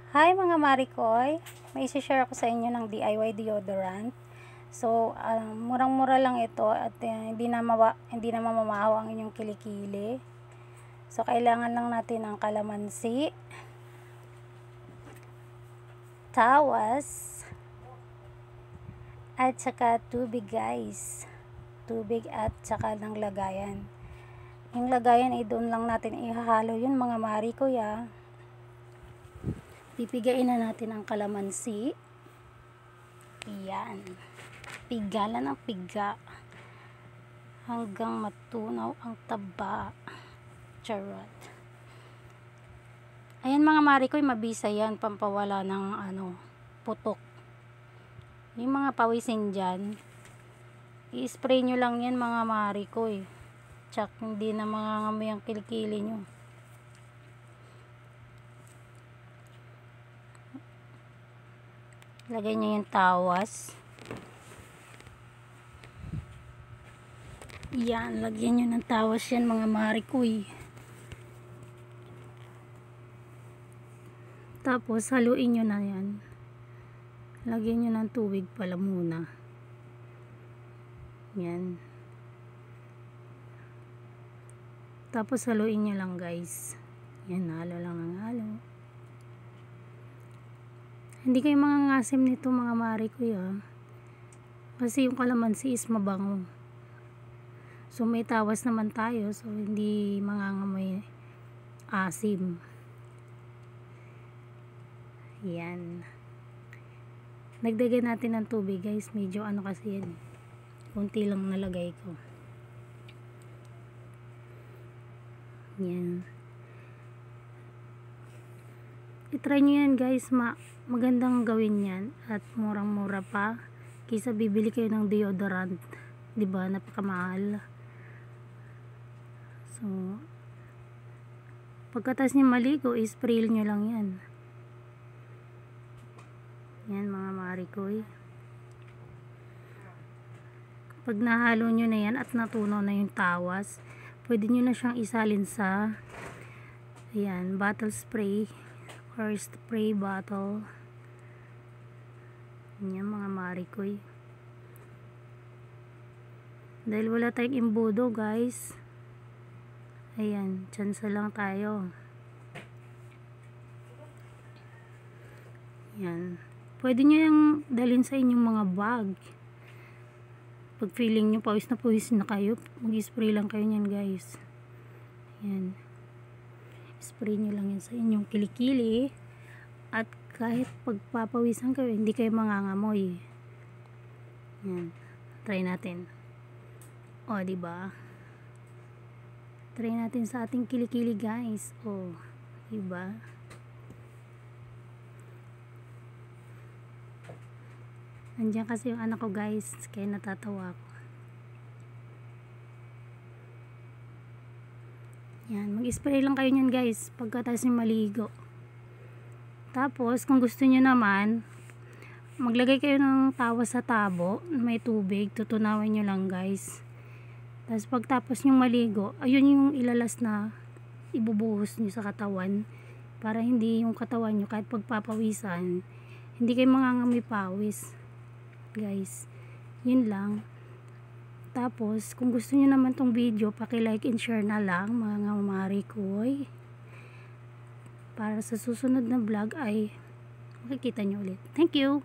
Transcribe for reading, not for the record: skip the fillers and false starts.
Hi mga Marikoy, may isi-share ako sa inyo ng DIY deodorant. So, murang-mura lang ito at hindi na mamamahaw ang inyong kilikili. So, kailangan lang natin ng kalamansi, tawas, at saka tubig guys. Tubig at saka ng lagayan. Yung lagayan ay doon lang natin ihahalo yun mga Marikoy ah. Pipigain na natin ang kalamansi. Yan. Pigalan ang piga. Hanggang matunaw ang taba. Charot. Ayan mga Marikoy, mabisa yan. Pampawala ng putok. Yung mga pawisin dyan, i-spray nyo lang yan mga Marikoy. Tsak, hindi na mangangamoy ang kilikili nyo. Lagay nyo yung tawas. Yan, lagyan nyo ng tawas yan mga Marikoy. Tapos, haluin nyo na yan. Lagyan nyo ng tubig pala muna. Yan. Tapos, haluin nyo lang guys. Yan, halo lang ang halo. Hindi kayo mangangasim nito mga Marikoy ah. Kasi yung kalamansi is mabango. So may tawas naman tayo. So hindi mangangamoy asim. Yan. Nagdagan natin ng tubig guys. Medyo kasi yan. Kunti lang nalagay ko. Yan. I-try nyo yan guys. Magandang gawin yan at murang-mura pa kaysa bibili kayo ng deodorant, 'di ba? Napakamahal. So pagkatapos niyo maligo, i-spray nyo lang yan. Yan mga Marikoy. Pag nahalo nyo na yan at natunaw na yung tawas, pwede nyo na siyang isalin sa bottle spray or spray bottle. Yan mga Marikoy. Dahil wala tayong imbudo guys. Ayan, tsansa lang tayo. Yan. Pwede nyo yung dalhin sa inyong mga bag. Pag feeling nyo pawis na kayo, mag-spray lang kayo nyan guys. Yan. Spray nyo lang yan sa inyong kilikili. At kahit pagpapawisan kayo, hindi kayo mangangamoy. Yan. Try natin. O, diba? Try natin sa ating kilikili guys. O, diba? Nandiyan kasi yung anak ko guys. Kaya natatawa ako. Yan. Mag-spray lang kayo nyan guys. Pagkatapos yung maligo. Tapos, kung gusto nyo naman, maglagay kayo ng tawas sa tabo, may tubig, tutunawin nyo lang guys. Tapos, pagtapos nyo maligo, ayun yung ilalas na ibubuhos nyo sa katawan, para hindi yung katawan nyo, kahit pagpapawisan, hindi kayo mangangamoy pawis. Guys, yun lang. Tapos, kung gusto nyo naman tong video, paki-like and share na lang, mga Marikoy. Para sa susunod na vlog ay makikita nyo ulit. Thank you!